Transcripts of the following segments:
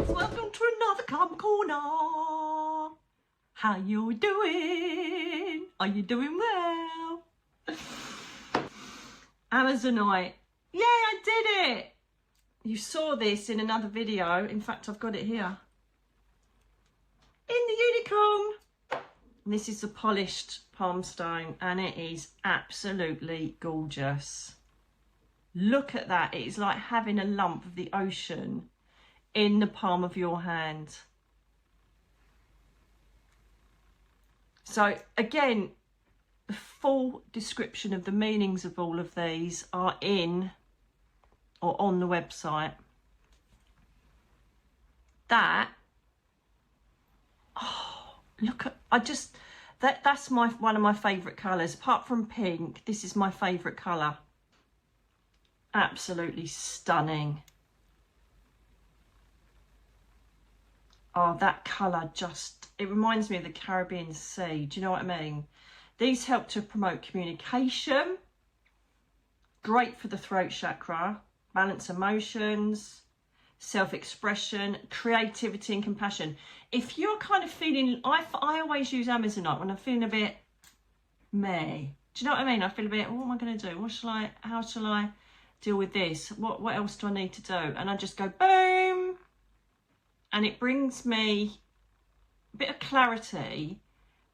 Welcome to another Calm Corner. How you doing? Are you doing well? Amazonite. Yay, I did it! You saw this in another video. In fact, I've got it here. In the unicorn. This is a polished palm stone and it is absolutely gorgeous. Look at that. It is like having a lump of the ocean in the palm of your hand. So again, the full description of the meanings of all of these are in or on the website. That, oh, look at, that's one of my favourite colours. Apart from pink, this is my favourite colour. Absolutely stunning. Oh, that colour just, it reminds me of the Caribbean Sea. Do you know what I mean? These help to promote communication. Great for the throat chakra. Balance emotions, self-expression, creativity and compassion. If you're kind of feeling, I always use Amazonite when I'm feeling a bit meh. Do you know what I mean? I feel a bit, what am I going to do? How shall I deal with this? What else do I need to do? And I just go boom. And it brings me a bit of clarity,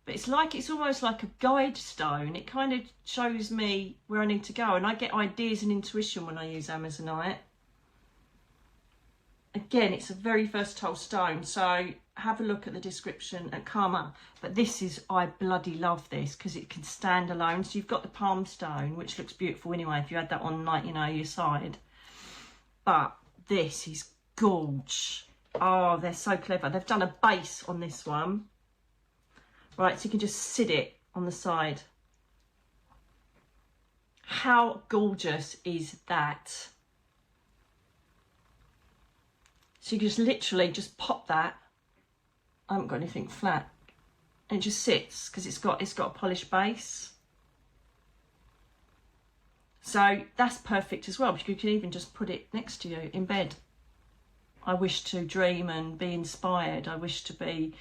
but it's almost like a guide stone. It kind of shows me where I need to go, and I get ideas and intuition when I use Amazonite. Again, it's a very versatile stone, so have a look at the description at Karmer. But this is, I bloody love this because it can stand alone. So you've got the palm stone, which looks beautiful anyway if you had that on, like, you know, your side. But this is gorge. Oh, they're so clever. They've done a base on this one. Right, so you can just sit it on the side. How gorgeous is that? So you can just literally just pop that. I haven't got anything flat. And it just sits because it's got a polished base. So that's perfect as well, because you can even just put it next to you in bed. I wish to dream and be inspired. I wish to be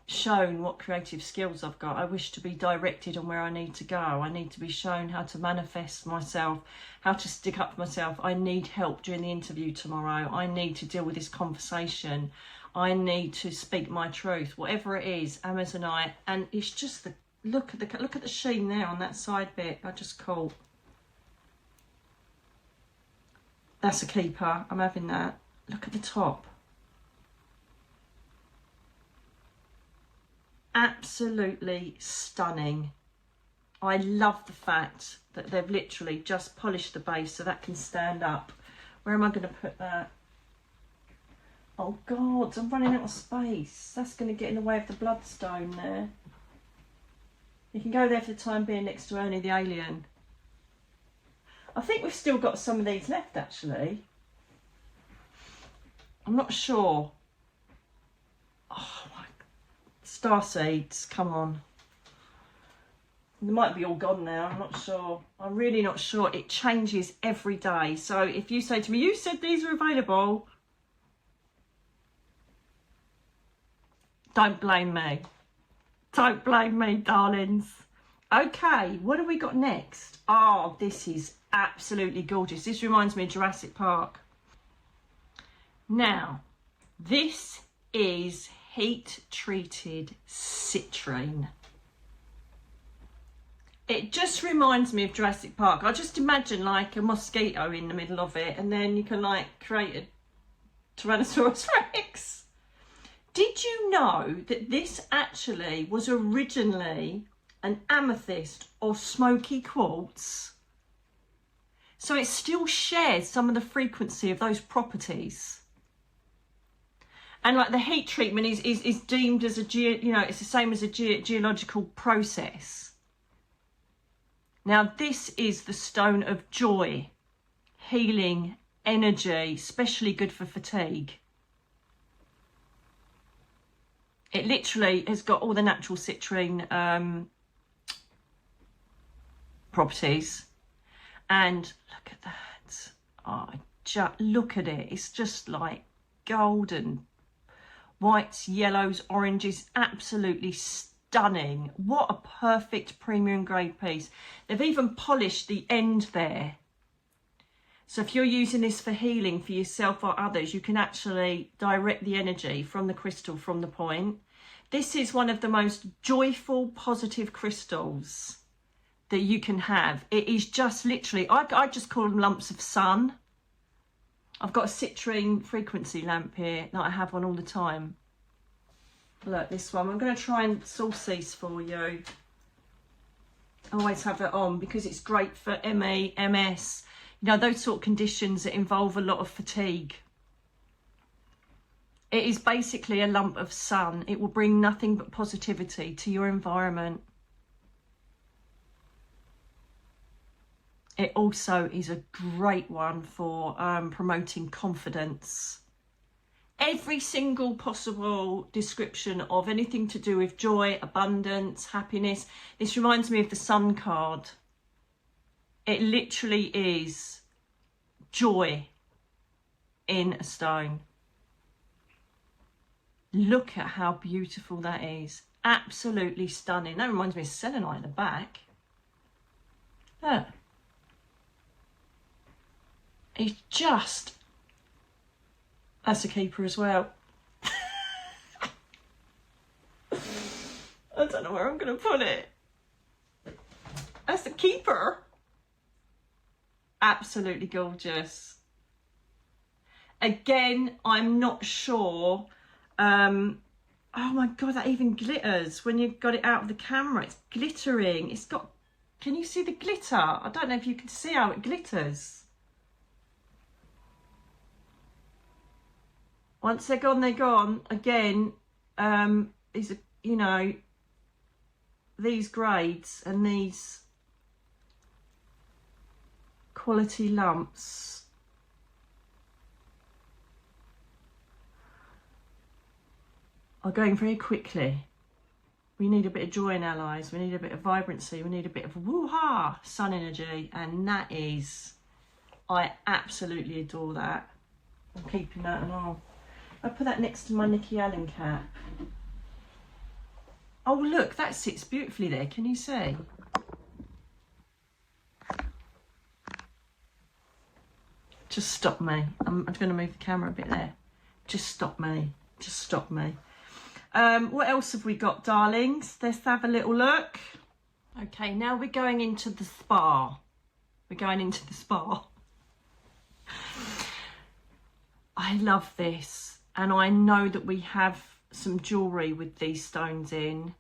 shown what creative skills I've got. I wish to be directed on where I need to go. I need to be shown how to manifest myself, how to stick up for myself. I need help during the interview tomorrow. I need to deal with this conversation. I need to speak my truth. Whatever it is, Amazonite, and it's just the look at the sheen there on that side bit. I just caught. That's a keeper. I'm having that. Look at the top. Absolutely stunning. I love the fact that they've literally just polished the base so that can stand up. Where am I going to put that? Oh God, I'm running out of space. That's going to get in the way of the bloodstone there. You can go there for the time being next to Ernie the alien. I think we've still got some of these left actually. I'm not sure. Oh my, star seeds, come on. They might be all gone now, I'm not sure. I'm really not sure. It changes every day. So if you say to me, you said these are available, don't blame me. Don't blame me, darlings. Okay, what have we got next? Oh, this is absolutely gorgeous. This reminds me of Jurassic Park. Now, this is heat treated citrine. It just reminds me of Jurassic Park. I just imagine like a mosquito in the middle of it, and then you can like create a Tyrannosaurus Rex. Did you know that this actually was originally an amethyst or smoky quartz? So it still shares some of the frequency of those properties. And like the heat treatment is deemed as it's the same as a geological process. Now this is the stone of joy, healing, energy, especially good for fatigue. It literally has got all the natural citrine properties. And look at that. Oh, just look at it. It's just like golden whites, yellows, oranges, absolutely stunning. What a perfect premium grade piece. They've even polished the end there. So if you're using this for healing for yourself or others, you can actually direct the energy from the crystal, from the point. This is one of the most joyful, positive crystals that you can have. It is just literally, I just call them lumps of sun. I've got a citrine frequency lamp here that I have on all the time. Look, this one. I'm going to try and source these for you. I always have it on because it's great for ME, MS, you know, those sort of conditions that involve a lot of fatigue. It is basically a lump of sun. It will bring nothing but positivity to your environment. It also is a great one for promoting confidence. Every single possible description of anything to do with joy, abundance, happiness. This reminds me of the Sun card. It literally is joy in a stone. Look at how beautiful that is. Absolutely stunning. That reminds me of selenite in the back. Look. It's just, that's a keeper as well. I don't know where I'm going to put it. That's a keeper. Absolutely gorgeous. Again, I'm not sure. Oh my God, that even glitters when you've got it out of the camera. It's glittering. It's got, can you see the glitter? I don't know if you can see how it glitters. Once they're gone, they're gone. Again, these are, you know, these grades and these quality lumps are going very quickly. We need a bit of joy in our lives. We need a bit of vibrancy. We need a bit of woo-ha sun energy. And that is, I absolutely adore that. I'm keeping that and all. I put that next to my Nicky Allen cap. Oh look, that sits beautifully there. Can you see? Just stop me. I'm going to move the camera a bit there. Just stop me. Just stop me. What else have we got, darlings? Let's have a little look. Okay, now we're going into the spa. We're going into the spa. I love this. And I know that we have some jewellery with these stones in,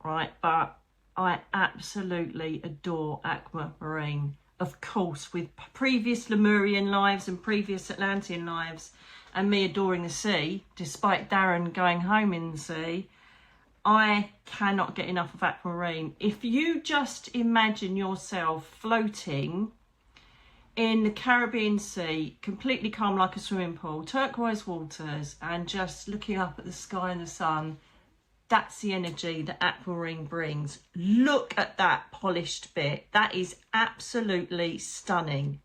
right? But I absolutely adore Aquamarine. Of course, with previous Lemurian lives and previous Atlantean lives, and me adoring the sea, despite Darren going home in the sea, I cannot get enough of Aquamarine. If you just imagine yourself floating in the Caribbean Sea, completely calm like a swimming pool, turquoise waters, and just looking up at the sky and the sun, that's the energy that Aquamarine brings. Look at that polished bit. That is absolutely stunning.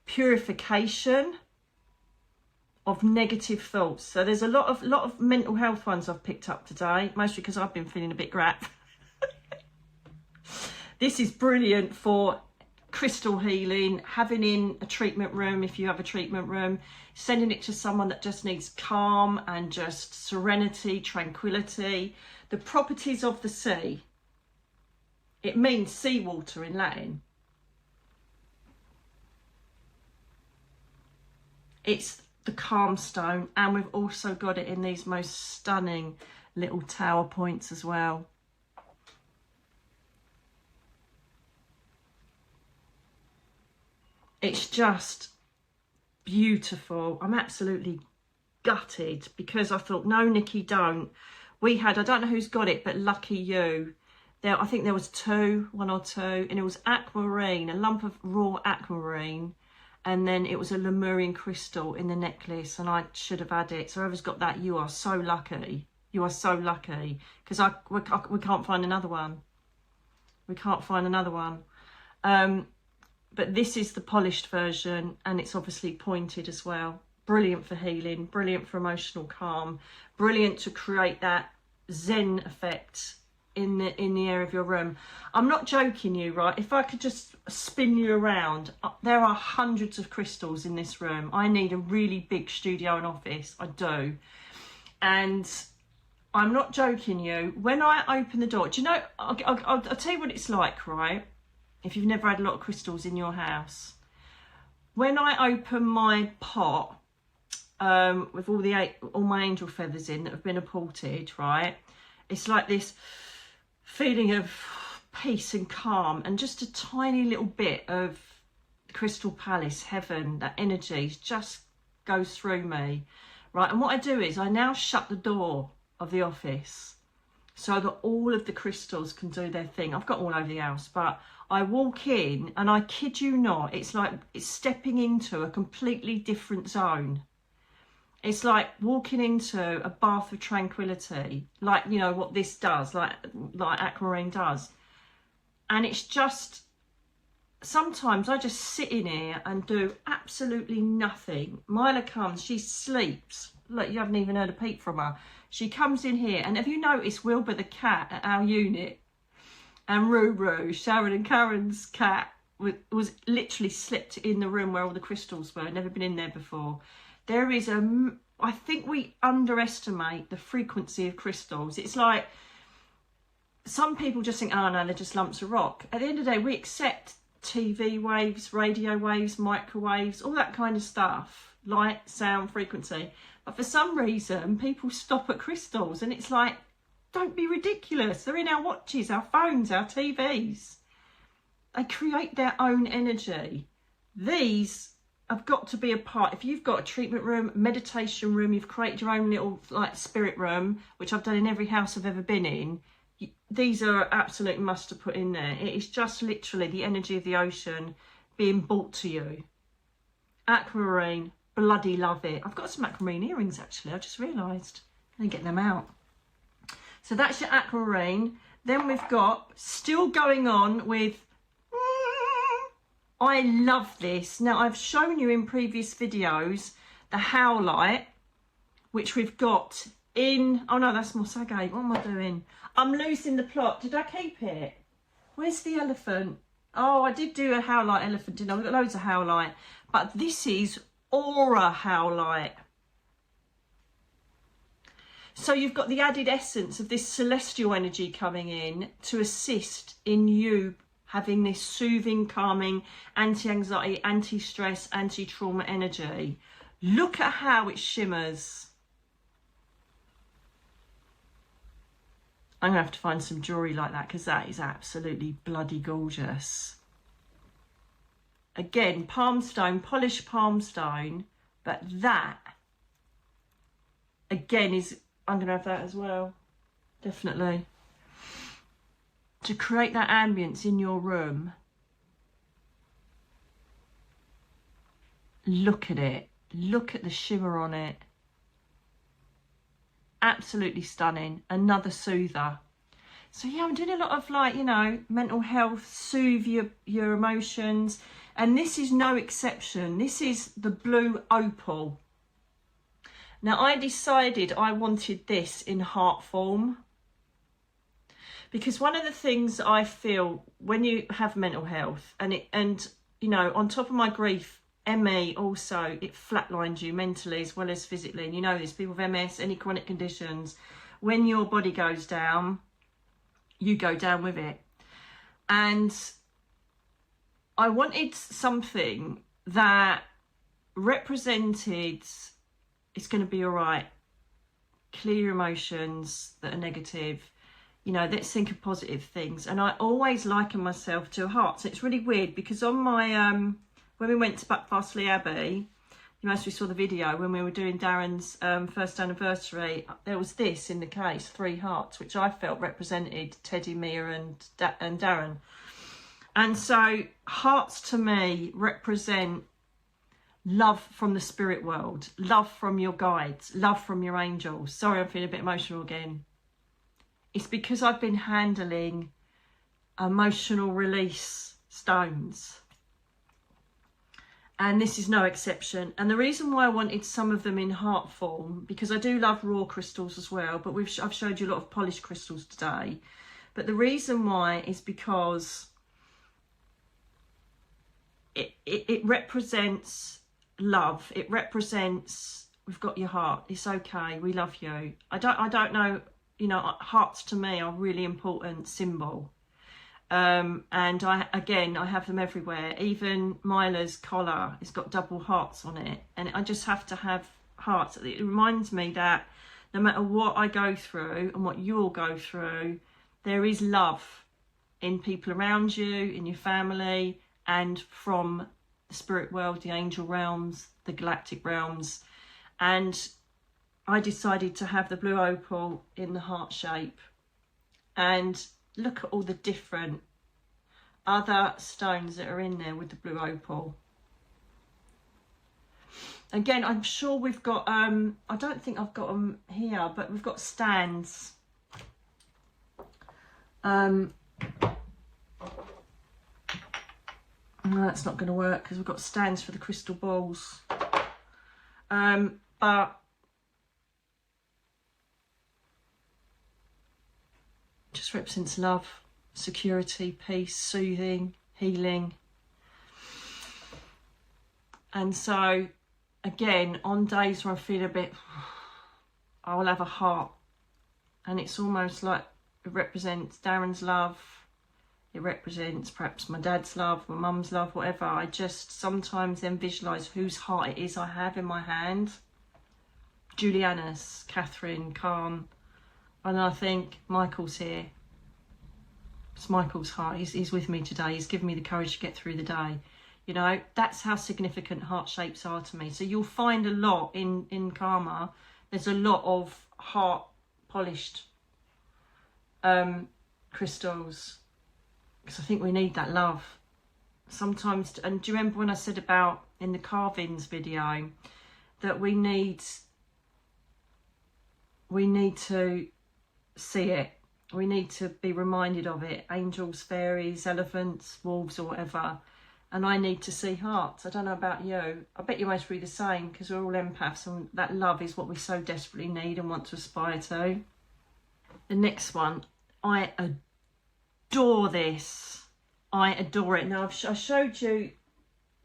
Purification of negative thoughts. So there's a lot of mental health ones I've picked up today, mostly because I've been feeling a bit crap. This is brilliant for crystal healing, having in a treatment room, if you have a treatment room, sending it to someone that just needs calm and just serenity, tranquility. The properties of the sea. It means seawater in Latin. It's the calm stone, and we've also got it in these most stunning little tower points as well. It's just beautiful. I'm absolutely gutted because I thought, no, Nicky, don't. We had, I don't know who's got it, but lucky you. There, I think there was one or two, and it was aquamarine, a lump of raw aquamarine, and then it was a Lemurian crystal in the necklace, and I should have had it. So whoever's got that, you are so lucky. You are so lucky, because we can't find another one. We can't find another one. But this is the polished version, and it's obviously pointed as well. Brilliant for healing, brilliant for emotional calm, brilliant to create that Zen effect in the area of your room. I'm not joking you, right? If I could just spin you around, there are hundreds of crystals in this room. I need a really big studio and office, I do. And I'm not joking you. When I open the door, do you know, I'll tell you what it's like, right? If you've never had a lot of crystals in your house. When I open my pot with all my angel feathers in that have been apported, right? It's like this feeling of peace and calm, and just a tiny little bit of Crystal Palace, heaven, that energy just goes through me, right? And what I do is I now shut the door of the office so that all of the crystals can do their thing. I've got all over the house, but I walk in and I kid you not, it's like it's stepping into a completely different zone. It's like walking into a bath of tranquility, like, you know, what this does, like Aquamarine does. And it's just, sometimes I just sit in here and do absolutely nothing. Mila comes, she sleeps. Look, you haven't even heard a peep from her. She comes in here, and have you noticed Wilbur the cat at our unit, and Ruru, Sharon and Karen's cat, was literally slipped in the room where all the crystals were, never been in there before. There is I think we underestimate the frequency of crystals. It's like, some people just think, oh no, they're just lumps of rock. At the end of the day, we accept TV waves, radio waves, microwaves, all that kind of stuff, light, sound, frequency. But for some reason, people stop at crystals, and it's like, don't be ridiculous. They're in our watches, our phones, our TVs. They create their own energy. These have got to be a part. If you've got a treatment room, meditation room, you've created your own little like spirit room, which I've done in every house I've ever been in, these are absolute must to put in there. It is just literally the energy of the ocean being brought to you. Aquamarine, bloody love it. I've got some aquamarine earrings actually, I just realised. I didn't get them out. So that's your aquamarine. Then we've got, still going on with, I love this. Now, I've shown you in previous videos the Howlite, which we've got in, oh no, that's more sage. What am I doing? I'm losing the plot. Did I keep it? Where's the elephant? Oh, I did do a Howlite elephant, didn't I? We've got loads of Howlite. But this is Aura Howlite. So you've got the added essence of this celestial energy coming in to assist in you having this soothing, calming, anti-anxiety, anti-stress, anti-trauma energy. Look at how it shimmers. I'm going to have to find some jewellery like that, because that is absolutely bloody gorgeous. Again, palm stone, polished palm stone, but that, again, is, I'm going to have that as well, definitely. To create that ambience in your room. Look at it. Look at the shimmer on it. Absolutely stunning. Another soother. So yeah, I'm doing a lot of, like, you know, mental health, soothe your emotions. And this is no exception. This is the blue opal. Now, I decided I wanted this in heart form. Because one of the things I feel when you have mental health, and you know, on top of my grief, ME also, it flatlines you mentally as well as physically. And you know this, people with MS, any chronic conditions, when your body goes down, you go down with it. And I wanted something that represented, it's going to be all right, clear your emotions that are negative. You know, let's think of positive things. And I always liken myself to a heart. So it's really weird because on my, when we went to Buckfastleigh Abbey, you mostly saw the video when we were doing Darren's first anniversary, there was this in the case, 3 hearts, which I felt represented Teddy, Mia and Darren. And so hearts to me represent love from the spirit world, love from your guides, love from your angels. Sorry, I'm feeling a bit emotional again. It's because I've been handling emotional release stones. And this is no exception. And the reason why I wanted some of them in heart form, because I do love raw crystals as well, but I've showed you a lot of polished crystals today. But the reason why is because it represents love. It represents, we've got your heart. It's okay. We love you. I don't know, you know, hearts to me are a really important symbol. And I have them everywhere. Even Mila's collar, it's got double hearts on it. And I just have to have hearts. It reminds me that no matter what I go through and what you all go through, there is love in people around you, in your family, and from the spirit world, the angel realms, the galactic realms. And I decided to have the blue opal in the heart shape. And look at all the different other stones that are in there with the blue opal. Again, I'm sure we've got, I don't think I've got them here, but we've got stands. No, that's not going to work because we've got stands for the crystal balls. But just represents love, security, peace, soothing, healing. And so, again, on days where I feel a bit, I will have a heart. And it's almost like it represents Darren's love. It represents perhaps my dad's love, my mum's love, whatever. I just sometimes then visualise whose heart it is I have in my hand. Juliana's, Catherine, Khan. And I think Michael's here. It's Michael's heart. He's with me today. He's given me the courage to get through the day. You know, that's how significant heart shapes are to me. So you'll find a lot in Karmer. There's a lot of heart polished crystals. Because I think we need that love. Sometimes, and do you remember when I said about in the carvings video that we need to see it. We need to be reminded of it. Angels, fairies, elephants, wolves or whatever. And I need to see hearts. I don't know about you. I bet you're most probably the same because we're all empaths and that love is what we so desperately need and want to aspire to. The next one, I adore this. I adore it. Now, I showed you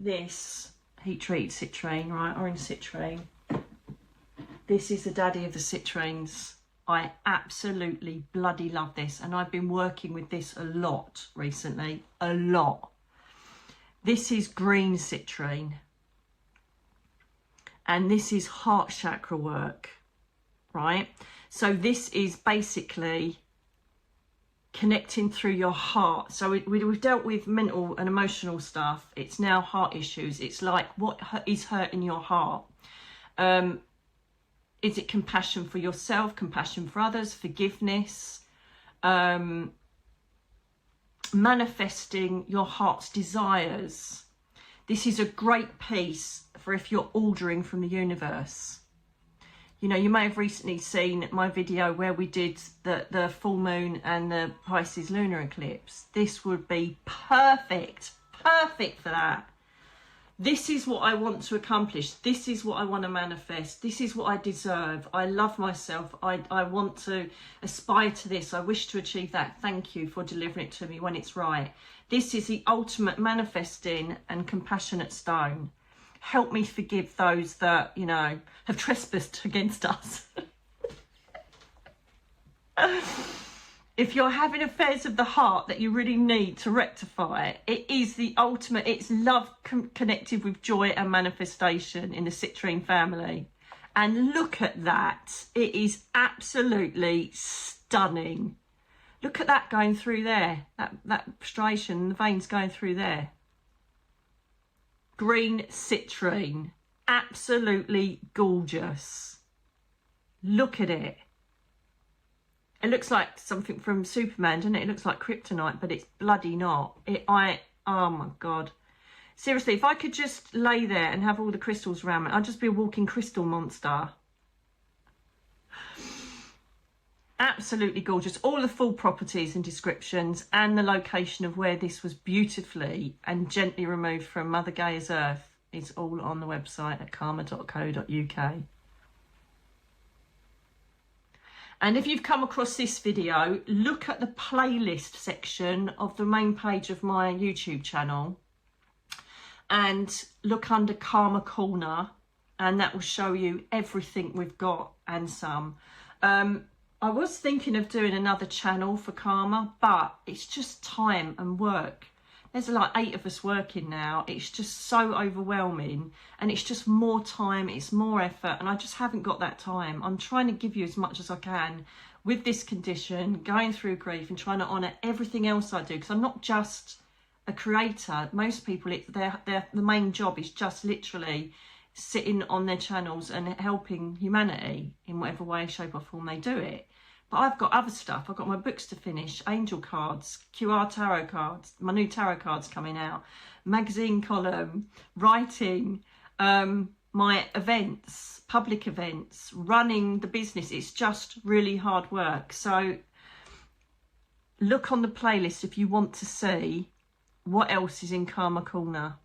this heat treated citrine, right? Orange citrine. This is the daddy of the citrines. I absolutely bloody love this. And I've been working with this a lot recently. A lot. This is green citrine. And this is heart chakra work, right? So this is basically connecting through your heart. So we've dealt with mental and emotional stuff. It's now heart issues. It's like what is hurting your heart. Is it compassion for yourself, compassion for others, forgiveness, manifesting your heart's desires? This is a great piece for if you're ordering from the universe. You know, you may have recently seen my video where we did the full moon and the Pisces lunar eclipse. This would be perfect for that. This is what I want to accomplish. This is what I want to manifest. This is what I deserve. I love myself. I want to aspire to this. I wish to achieve that. Thank you for delivering it to me when it's right. This is the ultimate manifesting and compassionate stone. Help me forgive those that, you know, have trespassed against us. If you're having affairs of the heart that you really need to rectify, it is the ultimate. It's love connected with joy and manifestation in the citrine family. And look at that. It is absolutely stunning. Look at that going through there. That striation, the veins going through there. Green citrine. Absolutely gorgeous. Look at it. It looks like something from Superman, doesn't it? It looks like kryptonite, but it's bloody not. Oh my God. Seriously, if I could just lay there and have all the crystals around me, I'd just be a walking crystal monster. Absolutely gorgeous. All the full properties and descriptions and the location of where this was beautifully and gently removed from Mother Gaia's earth is all on the website at karmer.co.uk. And if you've come across this video, look at the playlist section of the main page of my YouTube channel and look under Karmer Corner, and that will show you everything we've got and some. I was thinking of doing another channel for Karmer, but it's just time and work. There's like 8 of us working now. It's just so overwhelming, and it's just more time, it's more effort, and I just haven't got that time. I'm trying to give you as much as I can with this condition, going through grief and trying to honour everything else I do, because I'm not just a creator. Most people, the main job is just literally sitting on their channels and helping humanity in whatever way, shape or form they do it. But I've got other stuff. I've got my books to finish, angel cards, QR tarot cards, my new tarot cards coming out, magazine column, writing, my events, public events, running the business. It's just really hard work. So look on the playlist if you want to see what else is in Karmer Corner.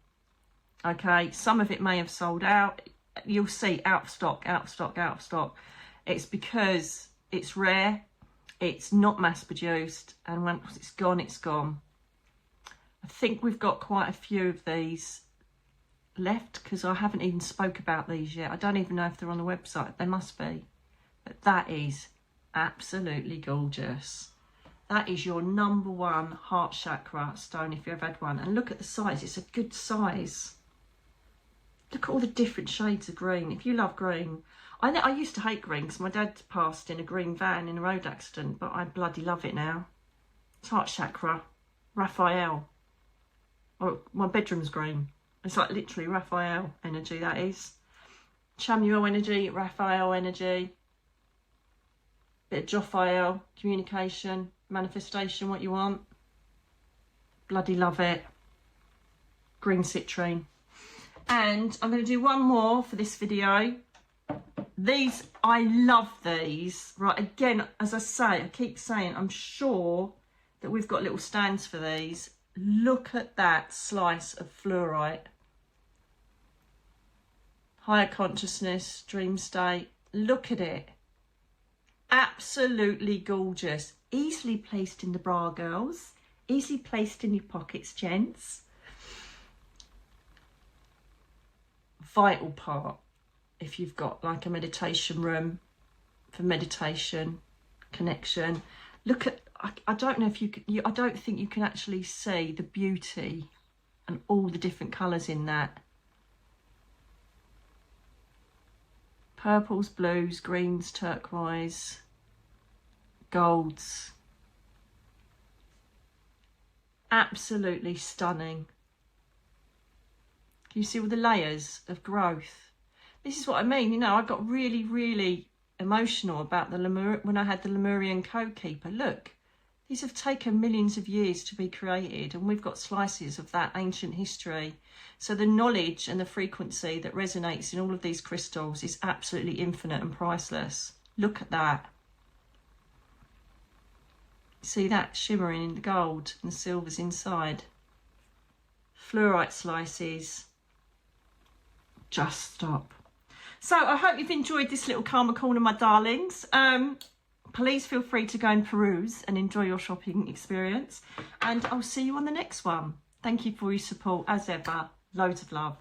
Okay, some of it may have sold out. You'll see out of stock, out of stock, out of stock. It's because it's rare, it's not mass produced, and once it's gone, it's gone. I think we've got quite a few of these left because I haven't even spoke about these yet. I don't even know if they're on the website. They must be. But that is absolutely gorgeous. That is your #1 heart chakra stone if you've ever had one. And look at the size, it's a good size. Look at all the different shades of green. If you love green, I used to hate green because my dad passed in a green van in a road accident, but I bloody love it now. It's heart chakra, Raphael. Oh, my bedroom's green. It's like literally Raphael energy, that is. Chamuel energy, Raphael energy. Bit of Jophael, communication, manifestation, what you want. Bloody love it. Green citrine. And I'm going to do one more for this video. These, I love these. Right, again, as I say, I keep saying, I'm sure that we've got little stands for these. Look at that slice of fluorite. Higher consciousness, dream state. Look at it. Absolutely gorgeous. Easily placed in the bra, girls. Easily placed in your pockets, gents. Vital part if you've got like a meditation room for meditation, connection. Look at, I don't know if you can, I don't think you can actually see the beauty and all the different colours in that. Purples, blues, greens, turquoise, golds. Absolutely stunning. Can you see all the layers of growth? This is what I mean, you know, I got really, really emotional about the when I had the Lemurian Code Keeper. Look, these have taken millions of years to be created, and we've got slices of that ancient history. So the knowledge and the frequency that resonates in all of these crystals is absolutely infinite and priceless. Look at that. See that shimmering in the gold and the silvers inside. Fluorite slices. Just stop. So I hope you've enjoyed this little Karmer Corner, my darlings. Please feel free to go and peruse and enjoy your shopping experience. And I'll see you on the next one. Thank you for your support as ever. Loads of love.